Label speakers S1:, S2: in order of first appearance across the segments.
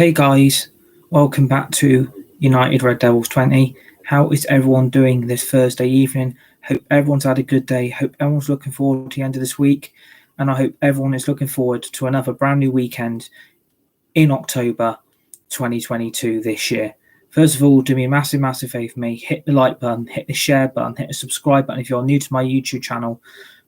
S1: Hey guys, welcome back to United Red Devils 20. How is everyone doing this Thursday evening? Hope everyone's had a good day. Hope everyone's looking forward to the end of this week. And I hope everyone is looking forward to another brand new weekend in October 2022 this year. First of all, do me a massive favour for me. Hit the like button, hit the share button, hit the subscribe button if you're new to my YouTube channel,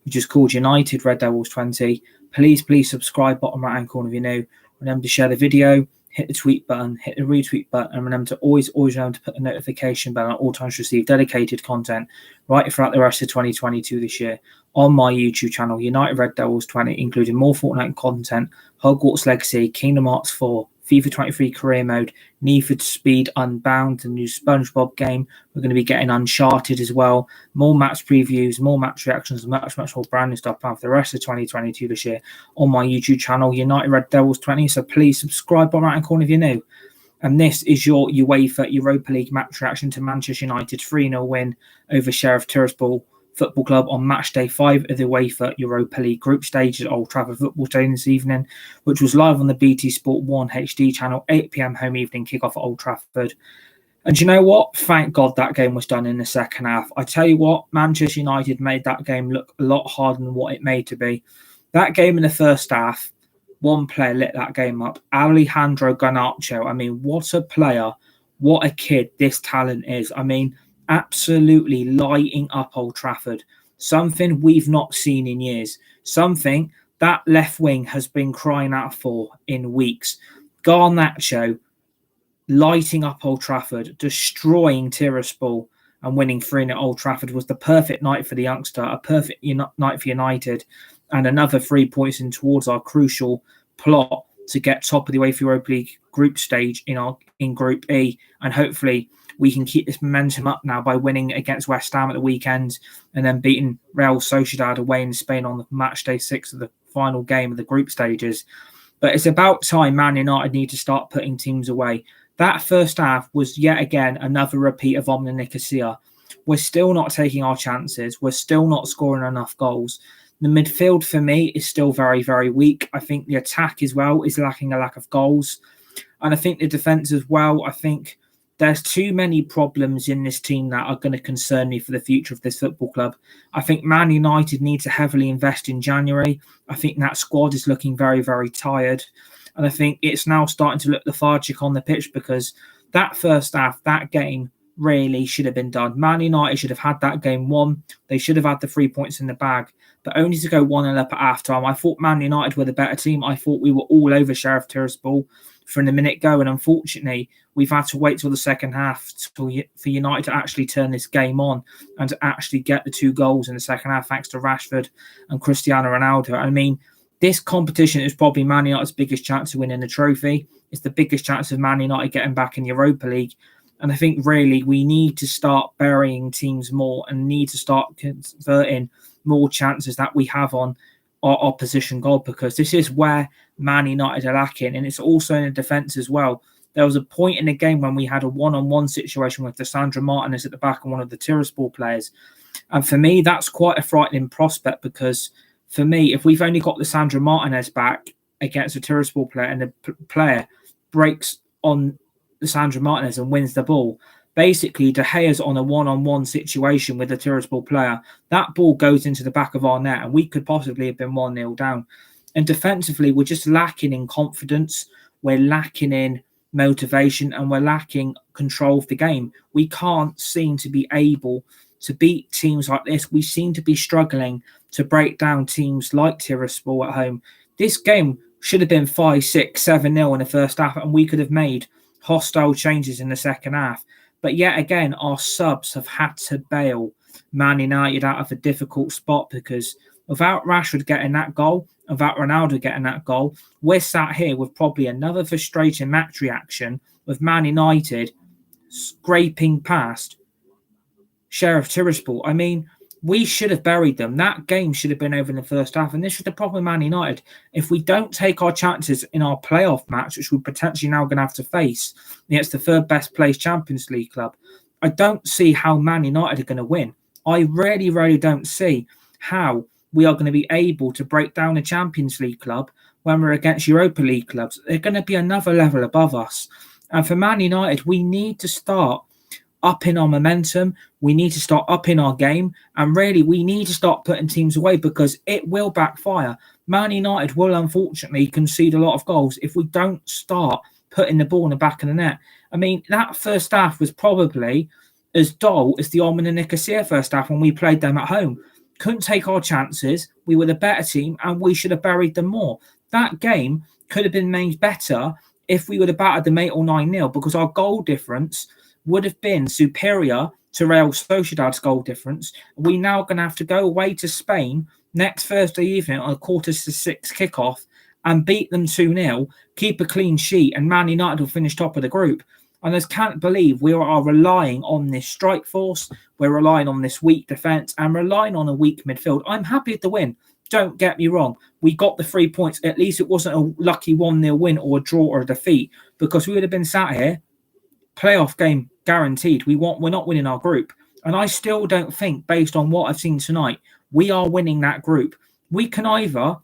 S1: which is called United Red Devils 20. Please subscribe, bottom right hand corner if you're new. Remember to share the video. Hit the tweet button, hit the retweet button, and remember to always remember to put the notification bell on all times to receive dedicated content right throughout the rest of 2022 this year on my YouTube channel, United Red Devils 20, including more Fortnite content, Hogwarts Legacy, Kingdom Hearts 4, FIFA 23 Career Mode, Need for Speed Unbound, the new SpongeBob game. We're going to be getting Uncharted as well, more match previews, more match reactions, much more brand new stuff for the rest of 2022 this year on my YouTube channel, United Red Devils 20. So please subscribe bottom right hand corner if you're new. And this is your UEFA Europa League match reaction to Manchester United 3-0 win over Sheriff Tiraspol Football Club on match day 5 of the UEFA Europa League group stage at Old Trafford Football Stadium this evening, which was live on the BT Sport 1 HD channel, 8 p.m. home evening kickoff at Old Trafford. And you know what? Thank God that game was done in the second half. I tell you what, Manchester United made that game look a lot harder than what it made to be. That game in the first half, one player lit that game up. Alejandro Garnacho. I mean, what a player. What a kid this talent is. I mean, absolutely lighting up Old Trafford. Something we've not seen in years. Something that left wing has been crying out for in weeks. Garnacho lighting up Old Trafford, destroying Tiraspol and winning 3-0 at Old Trafford was the perfect night for the youngster, a perfect night for United, and another 3 points in towards our crucial plot to get top of the UEFA Europa League group stage in Group E, and hopefully we can keep this momentum up now by winning against West Ham at the weekend and then beating Real Sociedad away in Spain on the match day 6 of the final game of the group stages. But it's about time Man United need to start putting teams away. That first half was yet again another repeat of Omni Nicosia. We're still not taking our chances. We're still not scoring enough goals. The midfield for me is still very weak. I think the attack as well is lacking a lack of goals. And I think the defence as well, I think there's too many problems in this team that are going to concern me for the future of this football club. I think Man United need to heavily invest in January. I think that squad is looking very tired. And I think it's now starting to look lethargic on the pitch because that first half, that game really should have been done. Man United should have had that game won. They should have had the 3 points in the bag, but only to go 1-0 up at half-time. I thought Man United were the better team. I thought we were all over Sheriff Tiraspol from the minute go, and unfortunately, we've had to wait till the second half for United to actually turn this game on and to actually get the 2 goals in the second half, thanks to Rashford and Cristiano Ronaldo. I mean, this competition is probably Man United's biggest chance of winning the trophy. It's the biggest chance of Man United getting back in the Europa League. And I think really we need to start burying teams more and need to start converting more chances that we have on our opposition goal, because this is where Man United are lacking. And it's also in the defence as well. There was a point in the game when we had a one-on-one situation with Sandro Martinez at the back and one of the Tiraspol players. And for me, that's quite a frightening prospect, because for me, if we've only got the Sandro Martinez back against a Tiraspol player and the player breaks on Sandro Martinez and wins the ball, basically De Gea's on a one-on-one situation with the Tiraspol player, that ball goes into the back of our net and we could possibly have been 1-0 down. And defensively, we're just lacking in confidence, we're lacking in motivation, and we're lacking control of the game. We can't seem to be able to beat teams like this. We seem to be struggling to break down teams like Tiraspol at home. This game should have been 5-6, 7-0 in the first half, and we could have made hostile changes in the second half. But yet again, our subs have had to bail Man United out of a difficult spot, because without Rashford getting that goal, without Ronaldo getting that goal, we're sat here with probably another frustrating match reaction with Man United scraping past Sheriff Tiraspol. I mean, we should have buried them. That game should have been over in the first half. And this was the problem with Man United. If we don't take our chances in our playoff match, which we're potentially now going to have to face against the third best placed Champions League club, I don't see how Man United are going to win. I really don't see how we are going to be able to break down a Champions League club when we're against Europa League clubs. They're going to be another level above us. And for Man United, we need to start upping our momentum. We need to start upping our game. And really, we need to start putting teams away because it will backfire. Man United will unfortunately concede a lot of goals if we don't start putting the ball in the back of the net. I mean, that first half was probably as dull as the Omen and Nicosia first half when we played them at home. Couldn't take our chances. We were the better team and we should have buried them more. That game could have been made better if we would have battered them 8 or 9-0 because our goal difference would have been superior to Real Sociedad's goal difference. We're now going to have to go away to Spain next Thursday evening on a 5:45 kickoff and beat them 2-0, keep a clean sheet, and Man United will finish top of the group. And I just can't believe we are relying on this strike force, we're relying on this weak defence, and relying on a weak midfield. I'm happy with the win. Don't get me wrong. We got the 3 points. At least it wasn't a lucky 1-0 win or a draw or a defeat, because we would have been sat here, playoff game guaranteed. We're not winning our group. And I still don't think, based on what I've seen tonight, we are winning that group. We can either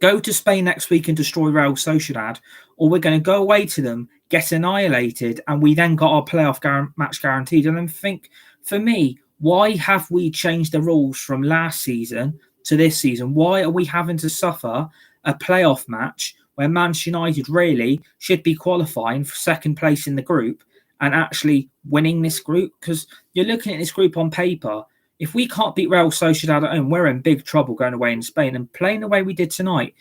S1: go to Spain next week and destroy Real Sociedad, or we're going to go away to them, get annihilated, and we then got our playoff match guaranteed. And I think, for me, why have we changed the rules from last season to this season? Why are we having to suffer a playoff match where Manchester United really should be qualifying for second place in the group and actually winning this group? Because you're looking at this group on paper. If we can't beat Real Sociedad at home, we're in big trouble going away in Spain. And playing the way we did tonight,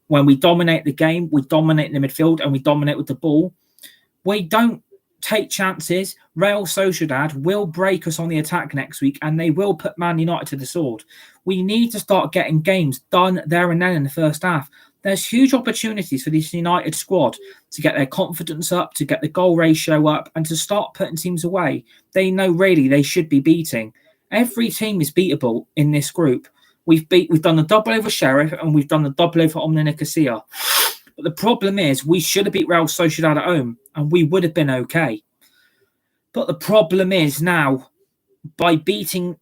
S1: when we dominate the game, we dominate the midfield, and we dominate with the ball, we don't take chances. Real Sociedad will break us on the attack next week, and they will put Man United to the sword. We need to start getting games done there and then in the first half. There's huge opportunities for this United squad to get their confidence up, to get the goal ratio up, and to start putting teams away they know really they should be beating. Every team is beatable in this group. We've done the double over Sheriff and we've done the double over Omni Nicosia. But the problem is we should have beat Real Sociedad at home and we would have been okay. But the problem is now, by beating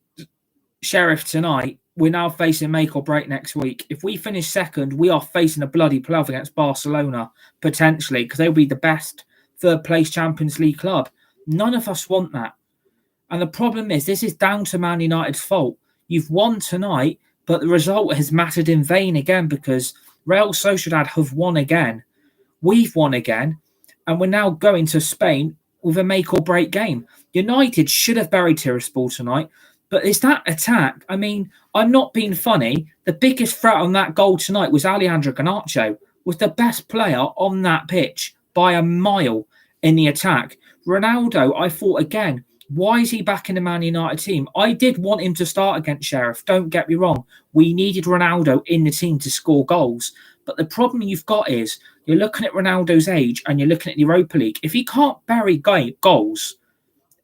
S1: Sheriff tonight, we're now facing make or break next week. If we finish second, we are facing a bloody playoff against Barcelona, potentially, because they'll be the best third place Champions League club. None of us want that. And the problem is, this is down to Man United's fault. You've won tonight, but the result has mattered in vain again because Real Sociedad have won again. We've won again. And we're now going to Spain with a make or break game. United should have buried Tiraspol tonight. But it's that attack. I mean, I'm not being funny. The biggest threat on that goal tonight was Alejandro Garnacho, was the best player on that pitch by a mile in the attack. Ronaldo, I thought again, why is he back in the Man United team? I did want him to start against Sheriff. Don't get me wrong. We needed Ronaldo in the team to score goals. But the problem you've got is you're looking at Ronaldo's age and you're looking at the Europa League. If he can't bury goals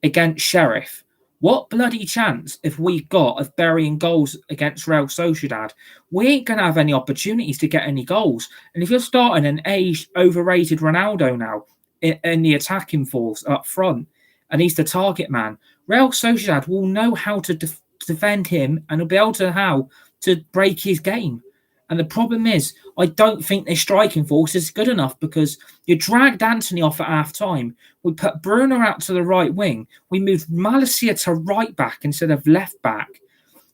S1: against Sheriff, what bloody chance have we got of burying goals against Real Sociedad? We ain't going to have any opportunities to get any goals. And if you're starting an aged, overrated Ronaldo now in the attacking force up front, and he's the target man, Real Sociedad will know how to defend him and will be able to how to break his game. And the problem is, I don't think their striking force is good enough because you dragged Anthony off at half-time. We put Bruno out to the right wing. We moved Malacia to right back instead of left back.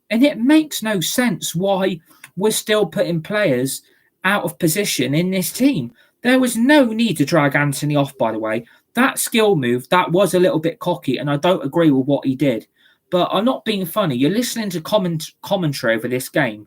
S1: And it makes no sense why we're still putting players out of position in this team. There was no need to drag Anthony off, by the way. That skill move, that was a little bit cocky, and I don't agree with what he did. But I'm not being funny. You're listening to commentary over this game.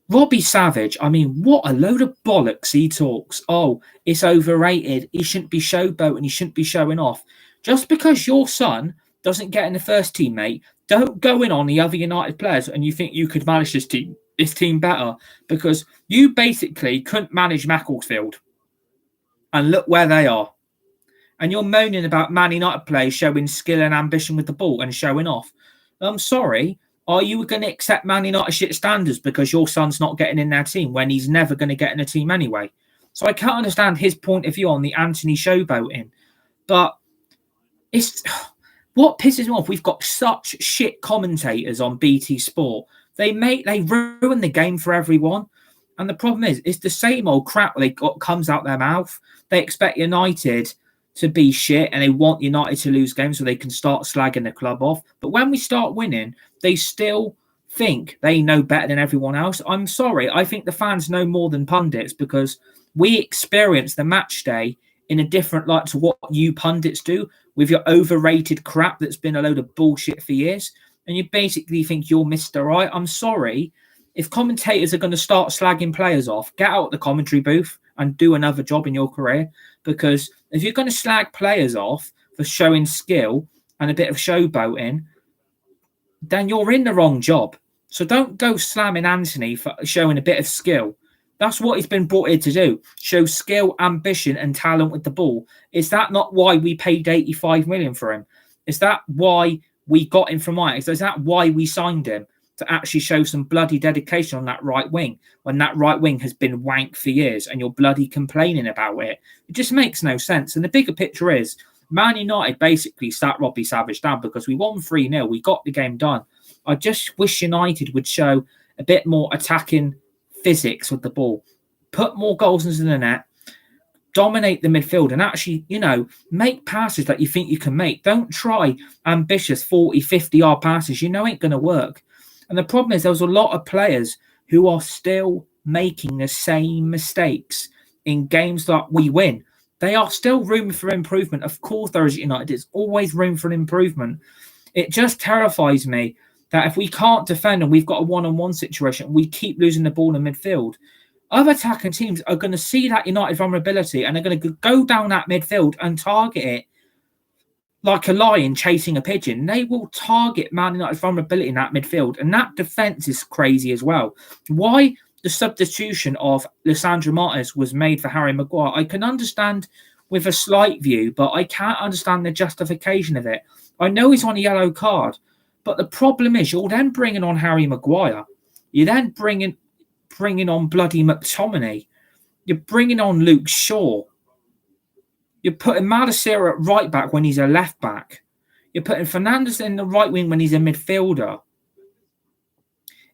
S1: Robbie Savage, I mean, what a load of bollocks he talks. Oh, it's overrated. He shouldn't be showboating. He shouldn't be showing off. Just because your son doesn't get in the first team, mate, don't go in on the other United players and you think you could manage this team better because you basically couldn't manage Macclesfield. And look where they are. And you're moaning about Man United players showing skill and ambition with the ball and showing off. I'm sorry. Are you going to accept Man United shit standards because your son's not getting in their team when he's never going to get in a team anyway? So I can't understand his point of view on the Anthony showboating. But it's what pisses me off. We've got such shit commentators on BT Sport They ruin the game for everyone. And the problem is, it's the same old crap comes out their mouth. They expect United to be shit and they want United to lose games so they can start slagging the club off. But when we start winning, they still think they know better than everyone else. I'm sorry. I think the fans know more than pundits because we experience the match day in a different light to what you pundits do with your overrated crap that's been a load of bullshit for years. And you basically think you're Mr. Right. I'm sorry. If commentators are going to start slagging players off, get out the commentary booth and do another job in your career. Because if you're going to slag players off for showing skill and a bit of showboating, then you're in the wrong job. So don't go slamming Anthony for showing a bit of skill. That's what he's been brought here to do. Show skill, ambition and talent with the ball. Is that not why we paid 85 million for him? Is that why we got him from Ajax? Is that why we signed him? To actually show some bloody dedication on that right wing when that right wing has been wank for years and you're bloody complaining about it. It just makes no sense. And the bigger picture is Man United basically sat Robbie Savage down because we won 3-0. We got the game done. I just wish United would show a bit more attacking physics with the ball. Put more goals into the net. Dominate the midfield and actually, make passes that you think you can make. Don't try ambitious 40, 50-yard passes. Ain't going to work. And the problem is there was a lot of players who are still making the same mistakes in games that we win. They are still room for improvement. Of course, there is at United. There's always room for an improvement. It just terrifies me that if we can't defend and we've got a one-on-one situation, we keep losing the ball in midfield. Other attacking teams are going to see that United vulnerability and they're going to go down that midfield and target it like a lion chasing a pigeon. They will target Man United's vulnerability in that midfield. And that defence is crazy as well. Why the substitution of Lisandro Martinez was made for Harry Maguire, I can understand with a slight view, but I can't understand the justification of it. I know he's on a yellow card, but the problem is you're then bringing on Harry Maguire. You're then bringing on bloody McTominay. You're bringing on Luke Shaw. You're putting Malacia at right back when he's a left back. You're putting Fernandes in the right wing when he's a midfielder.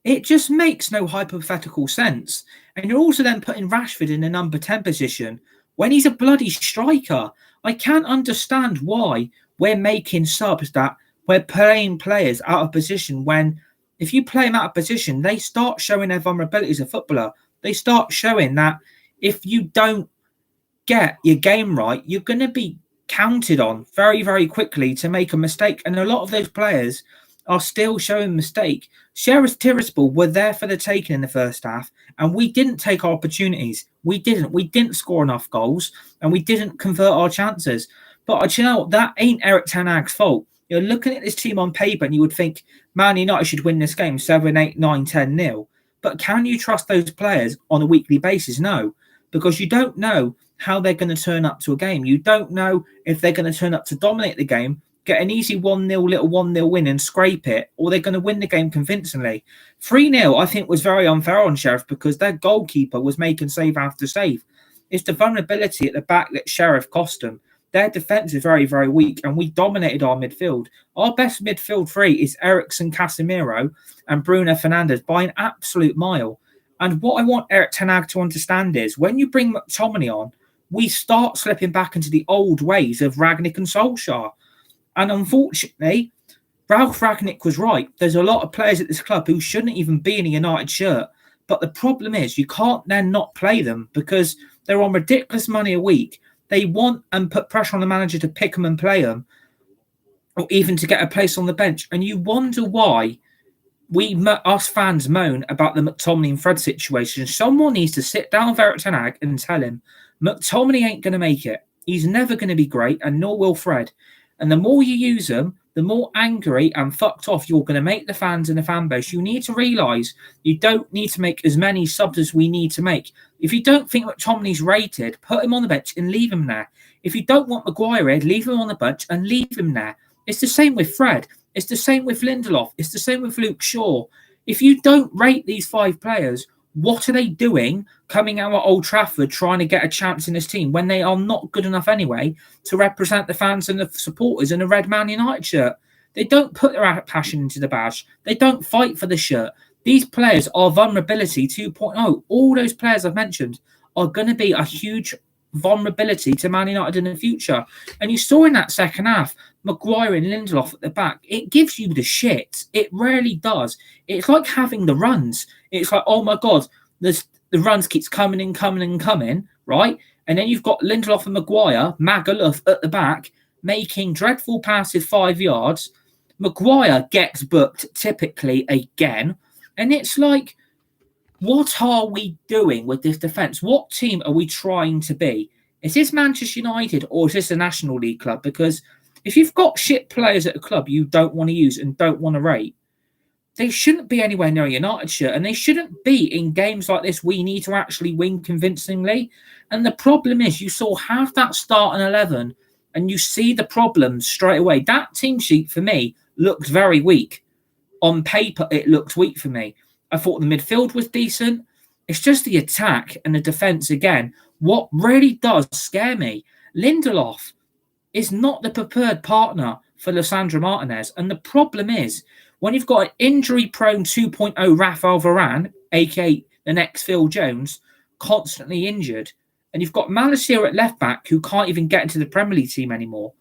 S1: It just makes no hypothetical sense. And you're also then putting Rashford in the number 10 position when he's a bloody striker. I can't understand why we're making subs that we're playing players out of position when if you play them out of position, they start showing their vulnerability as a footballer. They start showing that if you don't get your game right, you're going to be counted on very, very quickly to make a mistake. And a lot of those players are still showing mistake. Sheriff Tiraspol were there for the taking in the first half, and we didn't take our opportunities. We didn't score enough goals, and we didn't convert our chances. But that ain't Erik ten Hag's fault. You're looking at this team on paper, and you would think Man United should win this game 7, 8, 9, 10-0. But can you trust those players on a weekly basis? No, because you don't know how they're going to turn up to a game. You don't know if they're going to turn up to dominate the game, get an easy 1-0, little 1-0 win and scrape it, or they're going to win the game convincingly. 3-0, I think, was very unfair on Sheriff because their goalkeeper was making save after save. It's the vulnerability at the back that Sheriff cost them. Their defence is very, very weak, and we dominated our midfield. Our best midfield three is Eriksen, Casemiro, and Bruno Fernandes by an absolute mile. And what I want Erik ten Hag to understand is when you bring McTominay on, we start slipping back into the old ways of Rangnick and Solskjaer. And unfortunately, Ralph Rangnick was right. There's a lot of players at this club who shouldn't even be in a United shirt. But the problem is you can't then not play them because they're on ridiculous money a week. They want and put pressure on the manager to pick them and play them, or even to get a place on the bench. And you wonder why us fans moan about the McTominay and Fred situation. Someone needs to sit down with Erik ten Hag and tell him McTominay ain't going to make it. He's never going to be great, and nor will Fred. And the more you use them, the more angry and fucked off you're going to make the fans and the fan base. You need to realise you don't need to make as many subs as we need to make. If you don't think McTominay's rated, put him on the bench and leave him there. If you don't want Maguire, leave him on the bench and leave him there. It's the same with Fred. It's the same with Lindelof. It's the same with Luke Shaw. If you don't rate these 5 players, what are they doing coming out at Old Trafford trying to get a chance in this team when they are not good enough anyway to represent the fans and the supporters in a red Man United shirt? They don't put their passion into the badge. They don't fight for the shirt. These players are vulnerability 2.0. All those players I've mentioned are going to be a huge vulnerability to Man United in the future. And you saw in that second half, Maguire and Lindelof at the back, it gives you the shit. It really does. It's like having the runs. It's like, oh my God, the runs keeps coming and coming and coming, right? And then you've got Lindelof and Maguire, Magaluf at the back, making dreadful passes 5 yards. Maguire gets booked typically again. And it's like, what are we doing with this defence? What team are we trying to be? Is this Manchester United or is this a National League club? Because if you've got shit players at a club you don't want to use and don't want to rate, they shouldn't be anywhere near a United shirt, and they shouldn't be in games like this. We need to actually win convincingly. And the problem is, you saw half that start in 11, and you see the problems straight away. That team sheet for me looked very weak. On paper, it looked weak for me. I thought the midfield was decent. It's just the attack and the defence again. What really does scare me, Lindelof is not the preferred partner for Lisandro Martinez. And the problem is, when you've got an injury-prone 2.0 Raphael Varane, a.k.a. the next Phil Jones, constantly injured, and you've got Malacia at left-back who can't even get into the Premier League team anymore,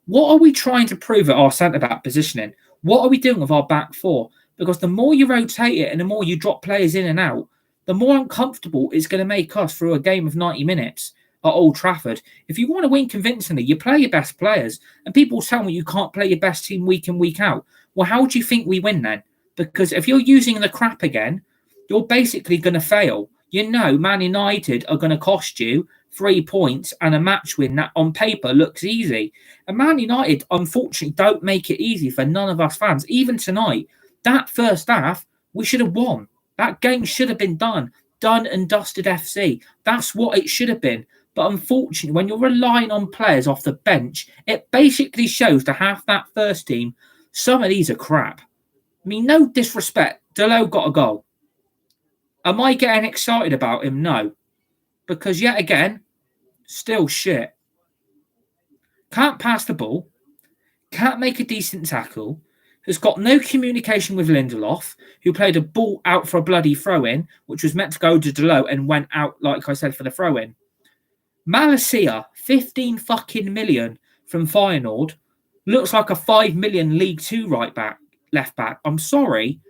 S1: what are we trying to prove at our centre-back positioning? What are we doing with our back four? Because the more you rotate it and the more you drop players in and out, the more uncomfortable it's going to make us through a game of 90 minutes at Old Trafford. If you want to win convincingly, you play your best players. And people tell me you can't play your best team week in, week out. Well, how do you think we win then? Because if you're using the crap again, you're basically going to fail. You know, Man United are going to cost you 3 points and a match win that on paper looks easy. And Man United, unfortunately, don't make it easy for none of us fans. Even tonight, that first half, we should have won. That game should have been done and dusted FC. That's what it should have been. But unfortunately, when you're relying on players off the bench, it basically shows to half that first team, some of these are crap. I mean, no disrespect, Dalot got a goal. Am I getting excited about him? No. Because yet again, still shit. Can't pass the ball. Can't make a decent tackle. Has got no communication with Lindelof, who played a ball out for a bloody throw-in, which was meant to go to Dalot and went out, like I said, for the throw-in. Malacia, 15 fucking million from Feyenoord, looks like a 5 million League Two left back. I'm sorry.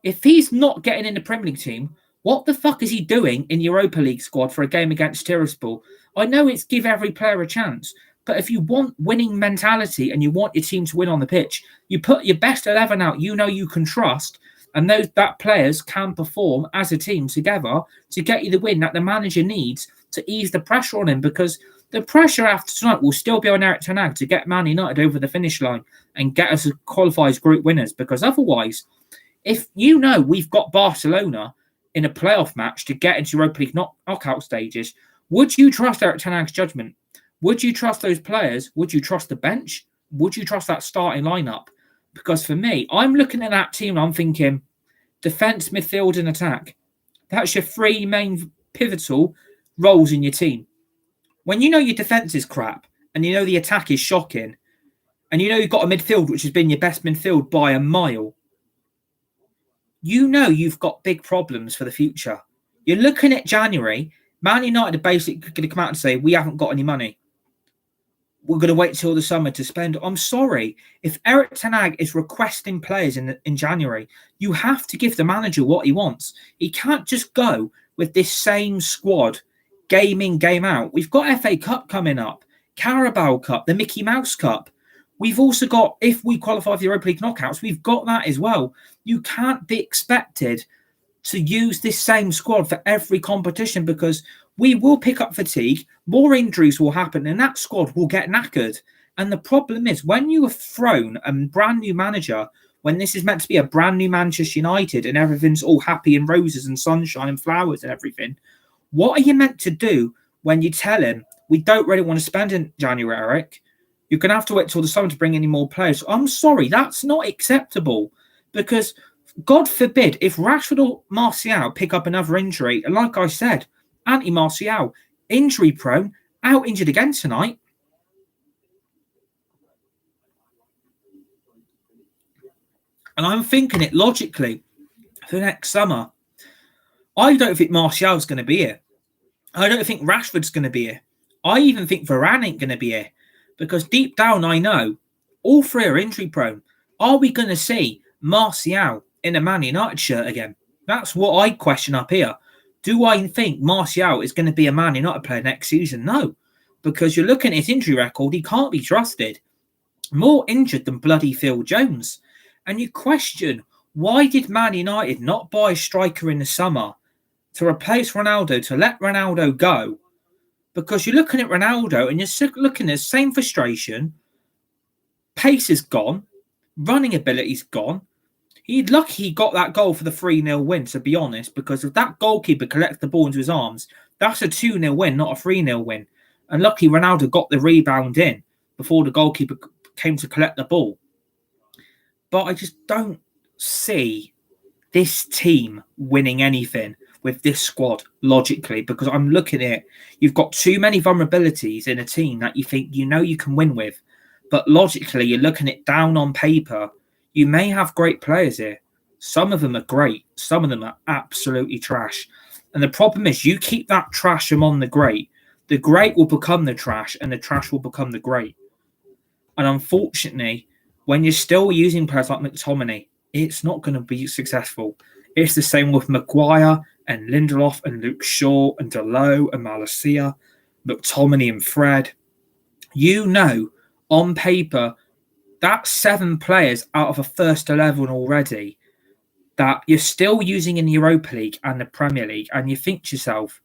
S1: If he's not getting in the Premier League team, what the fuck is he doing in Europa League squad for a game against Tiraspol? I know it's give every player a chance, but if you want winning mentality and you want your team to win on the pitch, you put your best 11 out you know you can trust, and that players can perform as a team together to get you the win that the manager needs to ease the pressure on him, because the pressure after tonight will still be on Erik ten Hag to get Man United over the finish line and get us qualified as group winners, because otherwise, if you know we've got Barcelona in a playoff match to get into Europa League knockout stages, would you trust Erik ten Hag's judgment? Would you trust those players? Would you trust the bench? Would you trust that starting lineup? Because for me, I'm looking at that team and I'm thinking, defence, midfield and attack. That's your three main pivotal roles in your team. When you know your defence is crap and you know the attack is shocking and you know you've got a midfield which has been your best midfield by a mile, you know you've got big problems for the future. You're looking at January, Man United are basically going to come out and say, we haven't got any money. We're going to wait till the summer to spend. I'm sorry. If Erik ten Hag is requesting players in January, you have to give the manager what he wants. He can't just go with this same squad, game in, game out. We've got FA Cup coming up, Carabao Cup, the Mickey Mouse Cup. We've also got, if we qualify for the Europa League knockouts, we've got that as well. You can't be expected to use this same squad for every competition, because we will pick up fatigue, more injuries will happen, and that squad will get knackered. And the problem is, when you have thrown a brand new manager, when this is meant to be a brand new Manchester United and everything's all happy and roses and sunshine and flowers and everything, what are you meant to do when you tell him, we don't really want to spend in January, Eric? You're going to have to wait till the summer to bring any more players. I'm sorry, that's not acceptable, because God forbid if Rashford or Martial pick up another injury, and like I said, Martial, injury prone, out injured again tonight. And I'm thinking it logically. for next summer. I don't think Martial's going to be here. I don't think Rashford's going to be here. I even think Varane ain't going to be here. Because deep down, I know all three are injury prone. Are we going to see Martial in a Man United shirt again? That's what I question up here. Do I think Martial is going to be a Man United player next season? No. Because you're looking at his injury record, he can't be trusted. More injured than bloody Phil Jones. And you question, why did Man United not buy a striker in the summer to replace Ronaldo, to let Ronaldo go? Because you're looking at Ronaldo and you're looking at the same frustration. Pace is gone. Running ability's gone. He's lucky he got that goal for the 3-0 win, to be honest, because if that goalkeeper collects the ball into his arms, that's a 2-0 win, not a 3-0 win. And lucky Ronaldo got the rebound in before the goalkeeper came to collect the ball. But I just don't see this team winning anything with this squad, logically, because I'm looking at it. You've got too many vulnerabilities in a team that you think you can win with. But logically, you're looking at down on paper. You may have great players here. Some of them are great. Some of them are absolutely trash. And the problem is you keep that trash among the great will become the trash, and the trash will become the great. And unfortunately, when you're still using players like McTominay, it's not going to be successful. It's the same with Maguire and Lindelof and Luke Shaw and Dalot and Malacia, McTominay and Fred. On paper, that's 7 players out of a first 11 already that you're still using in the Europa League and the Premier League, and you think to yourself,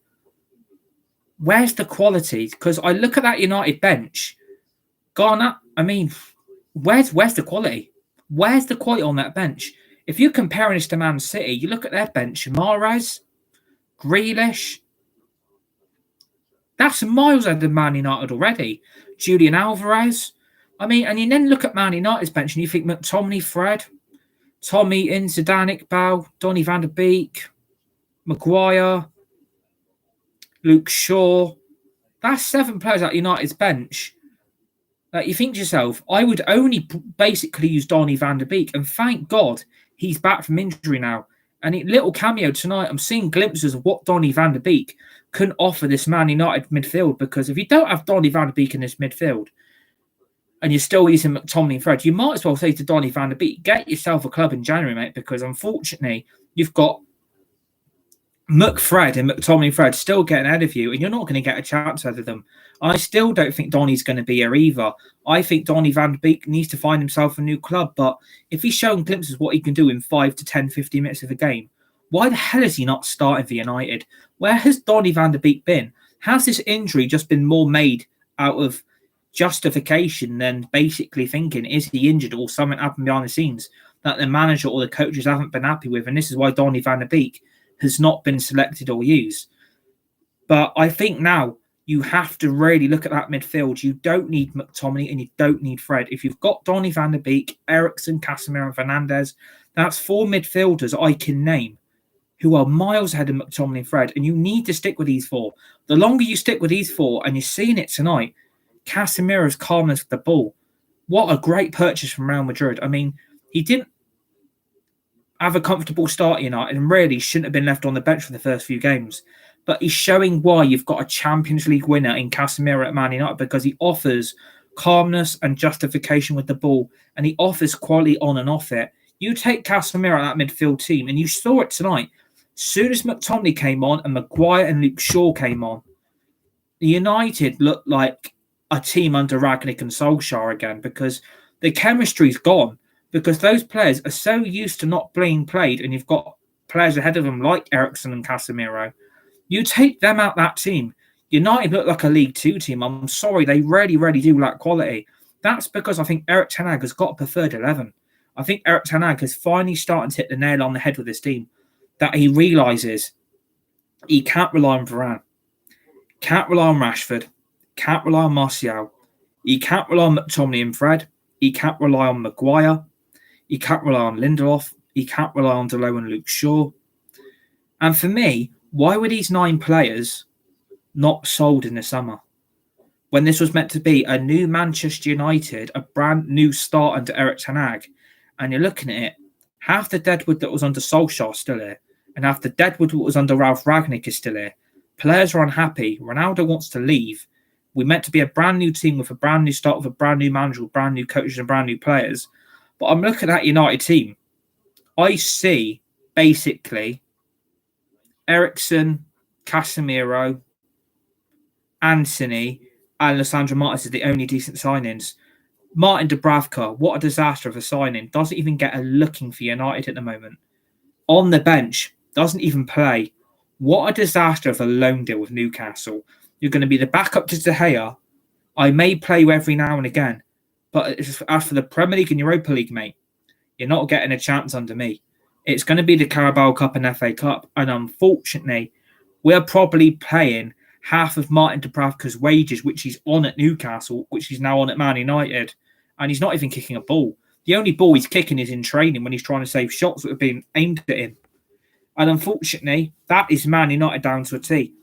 S1: where's the quality? Because I look at that United bench, where's the quality? Where's the quality on that bench? If you're comparing this to Man City, you look at their bench, Mahrez, Grealish, that's miles ahead of Man United already. Julian Alvarez. And you then look at Man United's bench and you think McTominay, Fred, Tom Eaton, Zidane, Iqbal, Donny van der Beek, Maguire, Luke Shaw. That's 7 players at United's bench. You think to yourself, I would only basically use Donny van der Beek, and thank God he's back from injury now. And a little cameo tonight, I'm seeing glimpses of what Donny van der Beek can offer this Man United midfield, because if you don't have Donny van der Beek in this midfield, and you're still using McTominay and Fred, you might as well say to Donny van der Beek, get yourself a club in January, mate, because unfortunately, you've got McFred and McTominay and Fred still getting ahead of you, and you're not going to get a chance out of them. I still don't think Donny's going to be here either. I think Donny van der Beek needs to find himself a new club, but if he's showing glimpses of what he can do in 5 to 10, 15 minutes of a game, why the hell is he not starting for United? Where has Donny van der Beek been? Has this injury just been more made out of justification than basically thinking, is he injured or something happened behind the scenes that the manager or the coaches haven't been happy with? And this is why Donny van der Beek has not been selected or used. But I think now you have to really look at that midfield. You don't need McTominay and you don't need Fred. If you've got Donny van der Beek, Eriksen, Casemiro and Fernandes, that's 4 midfielders I can name who are miles ahead of McTominay and Fred. And you need to stick with these 4. The longer you stick with these 4, and you're seeing it tonight, Casemiro's calmness with the ball. What a great purchase from Real Madrid. He didn't have a comfortable start at United and really shouldn't have been left on the bench for the first few games. But he's showing why you've got a Champions League winner in Casemiro at Man United, because he offers calmness and justification with the ball, and he offers quality on and off it. You take Casemiro at that midfield team, and you saw it tonight. As soon as McTominay came on and Maguire and Luke Shaw came on, United looked like a team under Rangnick and Solskjaer again, because the chemistry's gone, because those players are so used to not being played, and you've got players ahead of them like Eriksen and Casemiro. You take them out that team, United look like a League 2 team. I'm sorry, they really, really do lack quality. That's because I think Erik ten Hag has got a preferred 11. I think Erik ten Hag is finally starting to hit the nail on the head with this team, that he realises he can't rely on Varane, can't rely on Rashford, can't rely on Martial, he can't rely on McTominay and Fred, he can't rely on Maguire, he can't rely on Lindelof, he can't rely on Dalot and Luke Shaw. And for me, why were these 9 players not sold in the summer, when this was meant to be a new Manchester United, a brand new start under Erik ten Hag? And you're looking at it, Half the deadwood that was under Solskjaer is still here, and half the deadwood that was under Ralph Rangnick is still here. Players are unhappy. Ronaldo wants to leave. We're meant to be a brand new team with a brand new start, with a brand new manager, with brand new coaches and brand new players. But I'm looking at that United team. I see basically Eriksen, Casemiro, Anthony, and Lissandro Martinez are the only decent signings. Martin Dubravka, what a disaster of a signing. Doesn't even get a looking for United at the moment. On the bench, doesn't even play. What a disaster of a loan deal with Newcastle. You're going to be the backup to De Gea. I may play you every now and again. But as for the Premier League and Europa League, mate, you're not getting a chance under me. It's going to be the Carabao Cup and FA Cup. And unfortunately, we're probably paying half of Martin Dubravka's wages, which he's on at Newcastle, which he's now on at Man United. And he's not even kicking a ball. The only ball he's kicking is in training when he's trying to save shots that have been aimed at him. And unfortunately, that is Man United down to a T.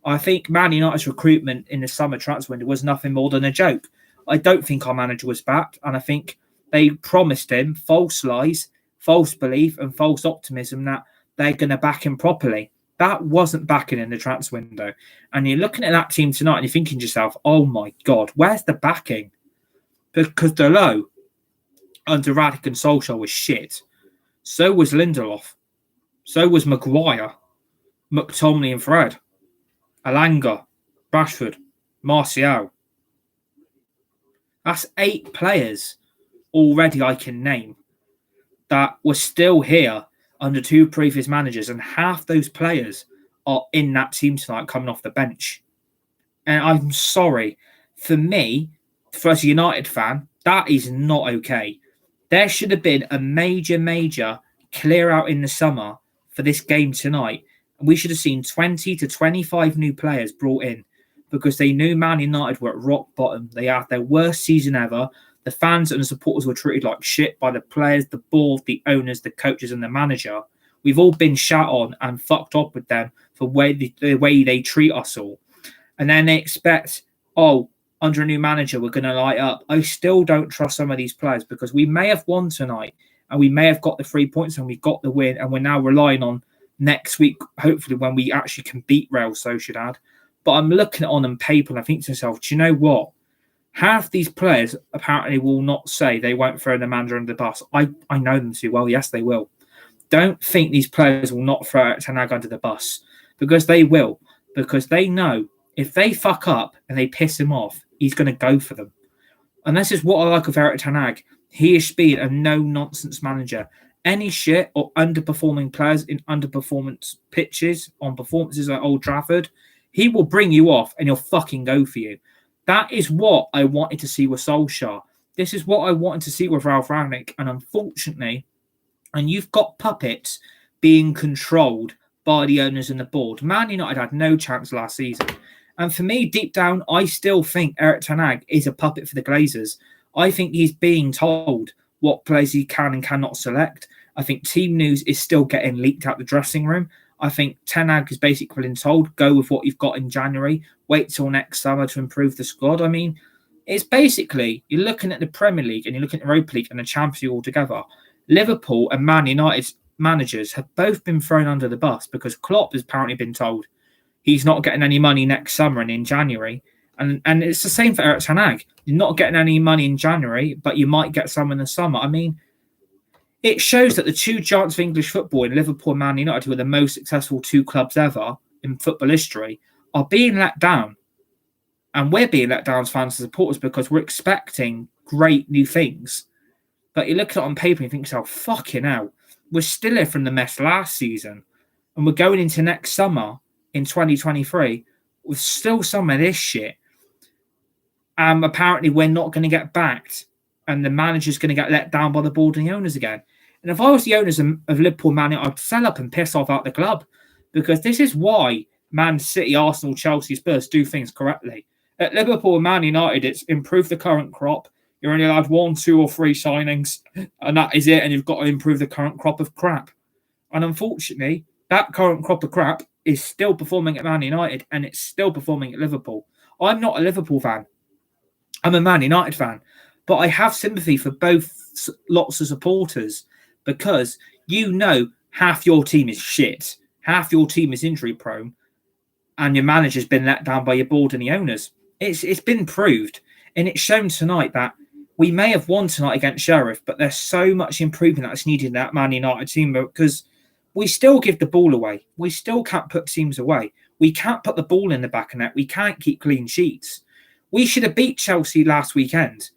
S1: I think Man United's recruitment in the summer transfer window was nothing more than a joke. I don't think our manager was backed, and I think they promised him false lies, false belief, and false optimism that they're going to back him properly. That wasn't backing in the transfer window. And you're looking at that team tonight and you're thinking to yourself, oh my God, where's the backing? Because Dalot under Radic and Solskjaer was shit. So was Lindelof. So was Maguire, McTominay and Fred, Alanga, Rashford, Martial. That's 8 players already I can name that were still here under 2 previous managers, and half those players are in that team tonight coming off the bench. And I'm sorry, for me, for as a United fan, that is not okay. There should have been a major clear out in the summer for this game tonight. And we should have seen 20 to 25 new players brought in because they knew Man United were at rock bottom. They had their worst season ever. The fans and the supporters were treated like shit by the players, the board, the owners, the coaches and the manager. We've all been shat on and fucked up with them for the way they treat us all. And then they expect, under a new manager, we're going to light up. I still don't trust some of these players because we may have won tonight and we may have got the 3 points and we got the win, and we're now relying on next week, hopefully, when we actually can beat Real Sociedad. But I'm looking at it on paper and I think to myself, do you know what? Half these players apparently will not say they won't throw the manager under the bus. I know them too well. Yes, they will. Don't think these players will not throw Erik ten Hag under the bus, because they will. Because they know if they fuck up and they piss him off, he's going to go for them. And this is what I like of Erik ten Hag. He is being a no-nonsense manager. Any shit or underperforming players in underperformance pitches on performances at Old Trafford, he will bring you off and he'll fucking go for you. That is what I wanted to see with Solskjaer. This is what I wanted to see with Ralph Rangnick. And unfortunately, and you've got puppets being controlled by the owners and the board. Man United had no chance last season. And for me, deep down, I still think Erik ten Hag is a puppet for the Glazers. I think he's being told what players he can and cannot select. I think team news is still getting leaked out the dressing room. I think ten Hag is basically been told, go with what you've got in January, wait till next summer to improve the squad. I mean, it's basically, you're looking at the Premier League and you're looking at the Europa League and the Champions League altogether. Liverpool and Man United's managers have both been thrown under the bus because Klopp has apparently been told he's not getting any money next summer and in January. And it's the same for Erik ten Hag. You're not getting any money in January, but you might get some in the summer. I mean, it shows that the 2 giants of English football in Liverpool and Man United, who are the most successful 2 clubs ever in football history, are being let down. And we're being let down as fans and supporters because we're expecting great new things. But you look at it on paper and you think to yourself, fucking hell, we're still here from the mess last season. And we're going into next summer in 2023 with still some of this shit. Apparently we're not going to get backed. And the manager's going to get let down by the board and the owners again. And if I was the owners of Liverpool, Man United, I'd sell up and piss off out the club. Because this is why Man City, Arsenal, Chelsea, Spurs do things correctly. At Liverpool and Man United, it's improve the current crop. You're only allowed 1, 2 or 3 signings. And that is it. And you've got to improve the current crop of crap. And unfortunately, that current crop of crap is still performing at Man United. And it's still performing at Liverpool. I'm not a Liverpool fan. I'm a Man United fan. But I have sympathy for both lots of supporters because you know half your team is shit, half your team is injury prone, and your manager's been let down by your board and the owners. It's been proved, and it's shown tonight that we may have won tonight against Sheriff, but there's so much improvement that's needed in that Man United team because we still give the ball away. We still can't put teams away. We can't put the ball in the back of net. We can't keep clean sheets. We should have beat Chelsea last weekend.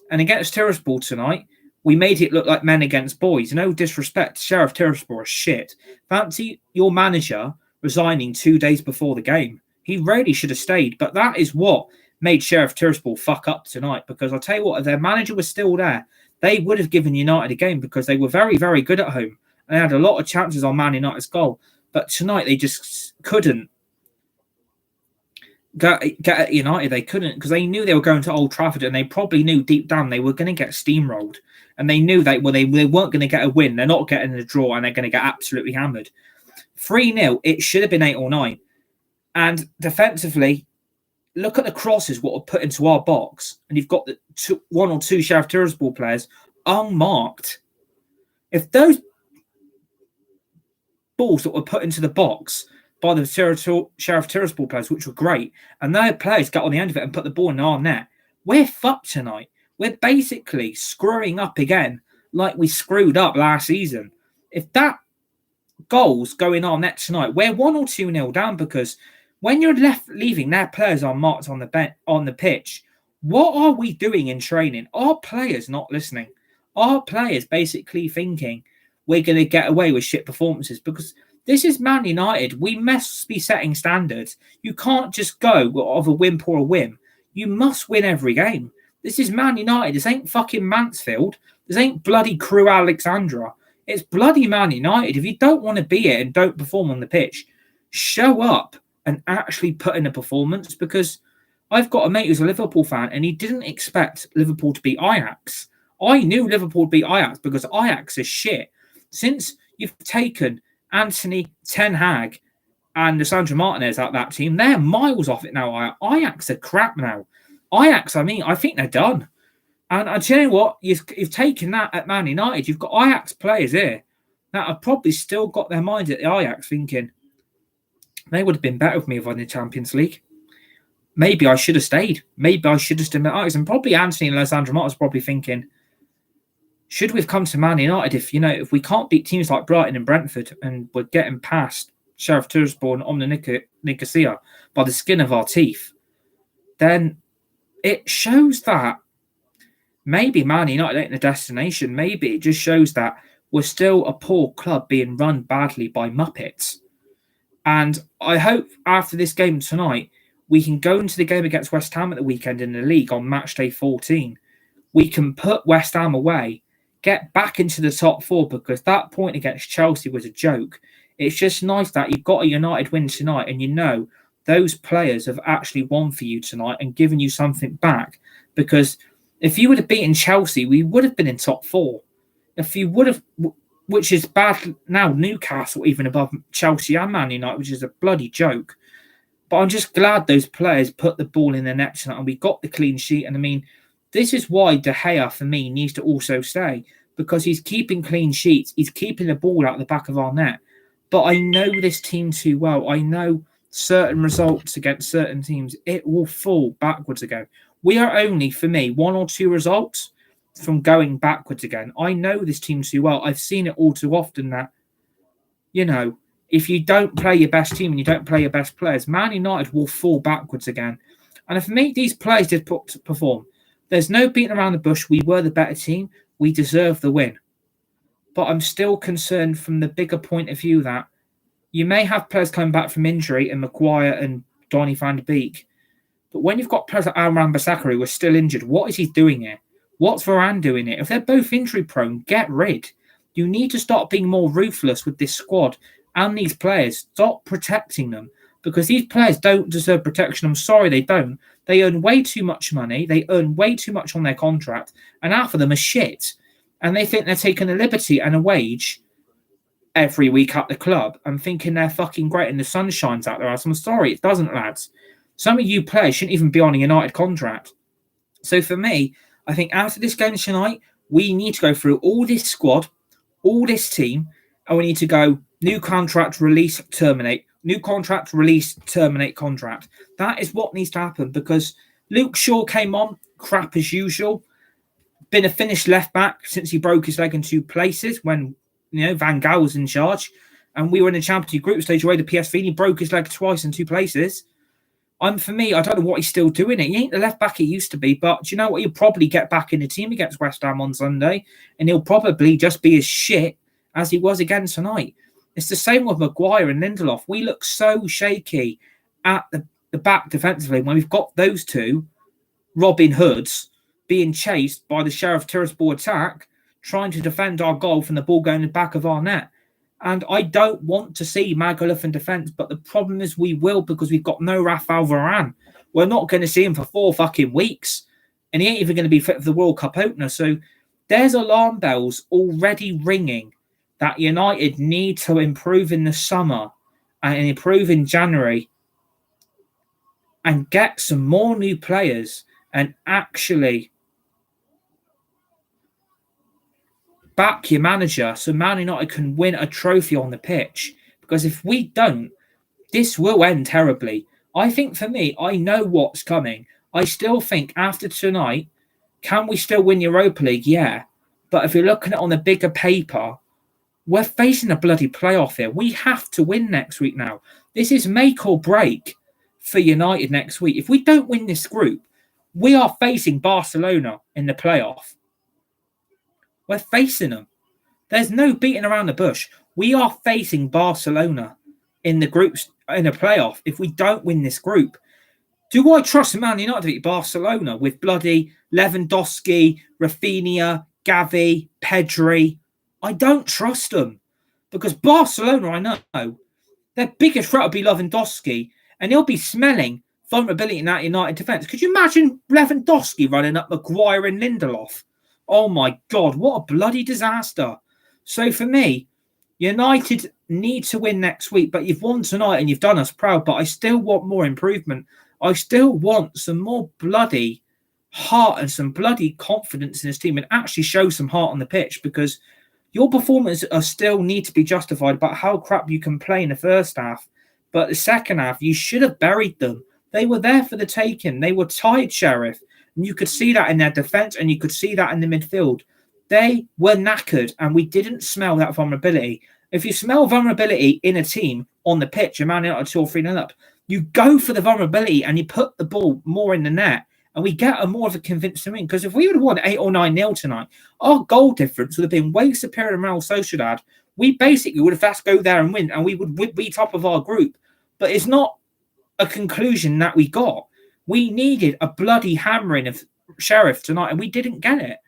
S1: And against Tiraspol tonight, we made it look like men against boys. No disrespect, Sheriff Tiraspol is shit. Fancy your manager resigning 2 days before the game. He really should have stayed. But that is what made Sheriff Tiraspol fuck up tonight. Because I'll tell you what, if their manager was still there, they would have given United a game because they were very, very good at home. And they had a lot of chances on Man United's goal. But tonight they just couldn't get at United. They couldn't because they knew they were going to Old Trafford and they probably knew deep down they were going to get steamrolled. And they knew they weren't going to get a win. They're not getting a draw and they're going to get absolutely hammered. 3-0, it should have been 8 or 9. And defensively, look at the crosses, what were put into our box. And you've got the one or two Sheriff Tiraspol players unmarked. If those balls that were put into the box by the Sheriff Tiraspol players, which were great, and their players got on the end of it and put the ball in our net, we're fucked tonight. We're basically screwing up again like we screwed up last season. If that goals go in our net tonight, we're 1 or 2-0 down because when you're leaving their players unmarked on the pitch, what are we doing in training? Our players not listening. Our players basically thinking we're going to get away with shit performances because this is Man United. We must be setting standards. You can't just go of a wimp or a whim. You must win every game. This is Man United. This ain't fucking Mansfield. This ain't bloody Crew Alexandra. It's bloody Man United. If you don't want to be here and don't perform on the pitch, show up and actually put in a performance because I've got a mate who's a Liverpool fan and he didn't expect Liverpool to beat Ajax. I knew Liverpool would beat Ajax because Ajax is shit. Since you've taken Anthony, Ten Hag and Sandro Martinez out of that team, they're miles off it now. Ajax are crap now. Ajax, I think they're done. And I tell you what, you've taken that at Man United. You've got Ajax players here that have probably still got their minds at the Ajax thinking, they would have been better with me if I won the Champions League. Maybe I should have stayed. Maybe I should have stayed at Ajax. And probably Anthony and Sandro Martinez probably thinking, should we have come to Man United if we can't beat teams like Brighton and Brentford and we're getting past Sheriff Tiraspol and Omni Nicosia by the skin of our teeth, then it shows that maybe Man United ain't the destination. Maybe it just shows that we're still a poor club being run badly by Muppets. And I hope after this game tonight, we can go into the game against West Ham at the weekend in the league on match day 14. We can put West Ham away, get back into the top 4 because that point against Chelsea was a joke. It's just nice that you've got a United win tonight and you know those players have actually won for you tonight and given you something back. Because if you would have beaten Chelsea, we would have been in top 4. If you would have, which is bad now, Newcastle even above Chelsea and Man United, which is a bloody joke. But I'm just glad those players put the ball in the net tonight and we got the clean sheet. And I mean, this is why De Gea, for me, needs to also stay because he's keeping clean sheets. He's keeping the ball out the back of our net. But I know this team too well. I know certain results against certain teams, it will fall backwards again. We are only, for me, 1 or 2 results from going backwards again. I know this team too well. I've seen it all too often that, if you don't play your best team and you don't play your best players, Man United will fall backwards again. And for me, these players did perform. There's no beating around the bush. We were the better team. We deserve the win. But I'm still concerned from the bigger point of view that you may have players coming back from injury and Maguire and Donny van de Beek. But when you've got players like Wan-Bissaka who are still injured, what is he doing here? What's Varane doing here? If they're both injury prone, get rid. You need to start being more ruthless with this squad and these players. Stop protecting them because these players don't deserve protection. I'm sorry, they don't. They earn way too much money. They earn way too much on their contract. And half of them are shit. And they think they're taking a liberty and a wage every week at the club and thinking they're fucking great and the sun shines out their ass. I'm sorry, it doesn't, lads. Some of you players shouldn't even be on a United contract. So for me, I think after this game tonight, we need to go through all this squad, all this team, And we need to go new contract, release, terminate. New contract, release, terminate contract. That is what needs to happen because Luke Shaw came on, crap as usual. Been a finished left back since he broke his leg in 2 places when Van Gaal was in charge. And we were in the Champions League group stage away to PSV and he broke his leg twice in 2 places. For me, I don't know what he's still doing it. He ain't the left back he used to be, but do you know what? He'll probably get back in the team against West Ham on Sunday, and he'll probably just be as shit as he was again tonight. It's the same with Maguire and Lindelof. We look so shaky at the back defensively when we've got those two Robin Hoods being chased by the Sheriff Tiraspol attack, trying to defend our goal from the ball going in the back of our net. And I don't want to see Maguire in defence, but the problem is we will because we've got no Raphael Varane. We're not going to see him for 4 fucking weeks, and he ain't even going to be fit for the World Cup opener. So there's alarm bells already ringing that United need to improve in the summer and improve in January and get some more new players and actually back your manager so Man United can win a trophy on the pitch. Because if we don't, this will end terribly. I think for me, I know what's coming. I still think after tonight, can we still win Europa League? Yeah. But if you're looking at it on the bigger paper, we're facing a bloody playoff here. We have to win next week now. This is make or break for United next week. If we don't win this group, we are facing Barcelona in the playoff. We're facing them. There's no beating around the bush. We are facing Barcelona in the groups in a playoff if we don't win this group. Do I trust Man United to beat Barcelona with bloody Lewandowski, Rafinha, Gavi, Pedri? I don't trust them because Barcelona, I know, their biggest threat will be Lewandowski and he'll be smelling vulnerability in that United defence. Could you imagine Lewandowski running up Maguire and Lindelof? Oh my God, what a bloody disaster. So for me, United need to win next week, but you've won tonight and you've done us proud, but I still want more improvement. I still want some more bloody heart and some bloody confidence in this team and actually show some heart on the pitch because your performances are still need to be justified about how crap you can play in the first half. But the second half, you should have buried them. They were there for the taking. They were tied, Sheriff. And you could see that in their defence and you could see that in the midfield. They were knackered and we didn't smell that vulnerability. If you smell vulnerability in a team on the pitch, a Man United 2 or 3-0 up, you go for the vulnerability and you put the ball more in the net and we get a more of a convincing win. Because if we would have won 8 or 9-0 tonight, our goal difference would have been way superior to Real Sociedad. We basically would have had to go there and win and we would be top of our group. But it's not a conclusion that we got. We needed a bloody hammering of Sheriff tonight and we didn't get it.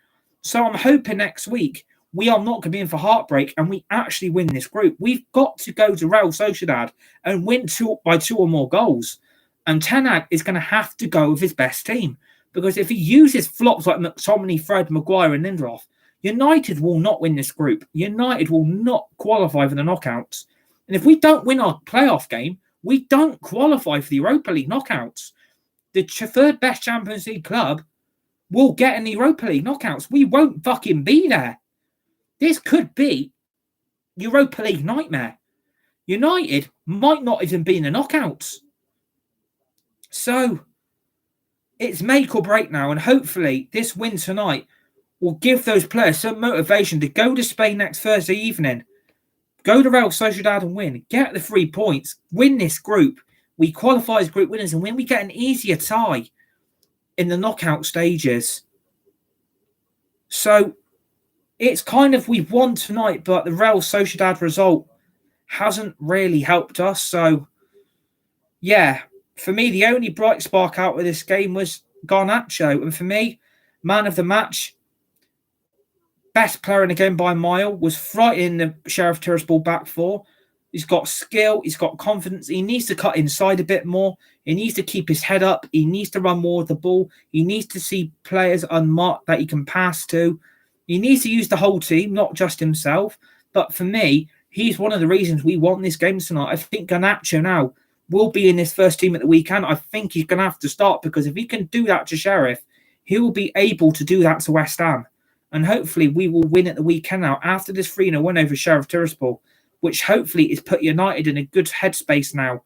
S1: So I'm hoping next week we are not going to be in for heartbreak and we actually win this group. We've got to go to Real Sociedad and win by 2 or more goals. And Ten Hag is going to have to go with his best team. Because if he uses flops like McTominay, Fred, Maguire and Lindelof, United will not win this group. United will not qualify for the knockouts. And if we don't win our playoff game, we don't qualify for the Europa League knockouts. The third best Champions League club will get in the Europa League knockouts. We won't fucking be there. This could be Europa League nightmare. United might not even be in the knockouts. So it's make or break now. And hopefully this win tonight will give those players some motivation to go to Spain next Thursday evening. Go to Real Sociedad and win. Get the 3 points. Win this group. We qualify as group winners. And when we get an easier tie in the knockout stages. So it's kind of we've won tonight, but the Real Sociedad result hasn't really helped us. So, yeah, for me, the only bright spark out of this game was Garnacho. And for me, man of the match, best player in the game by a mile, was frightening the Sheriff Tiraspol back four. He's got skill. He's got confidence. He needs to cut inside a bit more. He needs to keep his head up. He needs to run more of the ball. He needs to see players unmarked that he can pass to. He needs to use the whole team, not just himself. But for me, he's one of the reasons we won this game tonight. I think Garnacho now will be in this first team at the weekend. I think he's going to have to start because if he can do that to Sheriff, he will be able to do that to West Ham. And hopefully we will win at the weekend now after this 3-0 win over Sheriff Tiraspol, which hopefully is put United in a good headspace now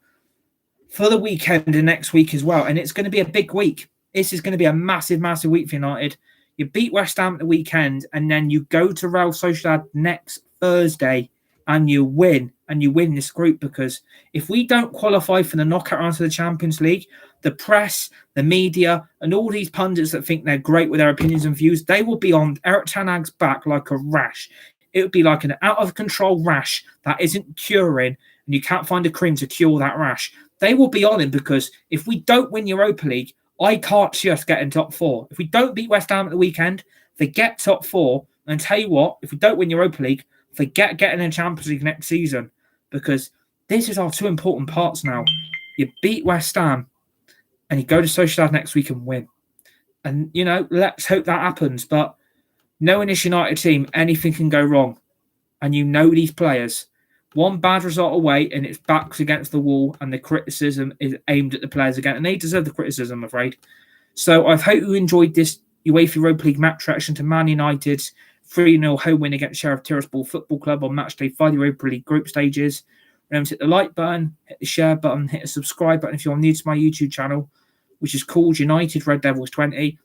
S1: for the weekend and next week as well. And it's going to be a big week. This is going to be a massive, massive week for United. You beat West Ham at the weekend, and then you go to Real Sociedad next Thursday, and you win this group. Because if we don't qualify for the knockout round of the Champions League, the press, the media, and all these pundits that think they're great with their opinions and views, they will be on Erik ten Hag's back like a rash. It would be like an out-of-control rash that isn't curing, and you can't find a cream to cure that rash. They will be on him, because if we don't win Europa League, I can't see us getting top 4. If we don't beat West Ham at the weekend, forget top 4. And tell you what, if we don't win Europa League, forget getting in Champions League next season. Because this is our 2 important parts now. You beat West Ham, and you go to Sociedad next week and win. And, let's hope that happens. But knowing this United team, anything can go wrong. And you know these players. One bad result away, and it's backs against the wall, and the criticism is aimed at the players again. And they deserve the criticism, I'm afraid. So I hope you enjoyed this UEFA Europa League match reaction to Man United's 3-0 home win against Sheriff Tiraspol Football Club on match day 5 Europa League group stages. Remember to hit the like button, hit the share button, hit the subscribe button if you're new to my YouTube channel, which is called United Red Devils 20.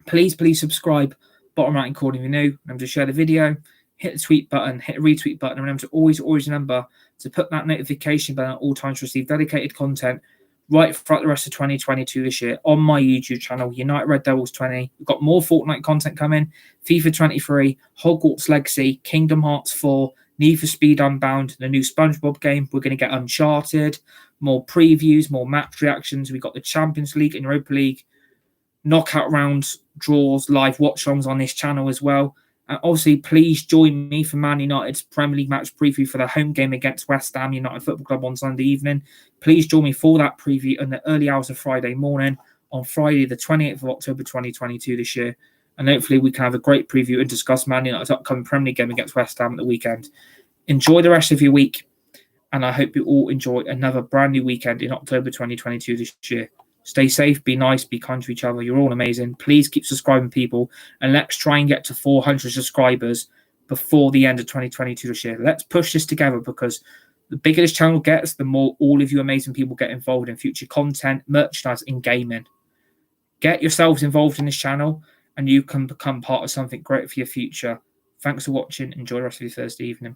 S1: Please subscribe. Bottom right hand corner if you're new. Remember to share the video. Hit the tweet button, hit the retweet button, and remember to always remember to put that notification bell at all times to receive dedicated content right throughout the rest of 2022 this year on my YouTube channel, United Red Devils 20. We've got more Fortnite content coming, FIFA 23, Hogwarts Legacy, Kingdom Hearts 4, Need for Speed Unbound, the new SpongeBob game. We're going to get Uncharted, more previews, more match reactions. We've got the Champions League and Europa League knockout rounds, draws, live watch-alongs on this channel as well. And obviously, please join me for Man United's Premier League match preview for the home game against West Ham United Football Club on Sunday evening. Please join me for that preview in the early hours of Friday morning on Friday, the 28th of October 2022 this year. And hopefully we can have a great preview and discuss Man United's upcoming Premier League game against West Ham at the weekend. Enjoy the rest of your week, and I hope you all enjoy another brand new weekend in October 2022 this year. Stay safe, be nice, be kind to each other. You're all amazing. Please keep subscribing, people, and let's try and get to 400 subscribers before the end of 2022 this year. Let's push this together, because the bigger this channel gets, the more all of you amazing people get involved in future content, merchandise, and gaming. Get yourselves involved in this channel, and you can become part of something great for your future. Thanks for watching. Enjoy the rest of your Thursday evening.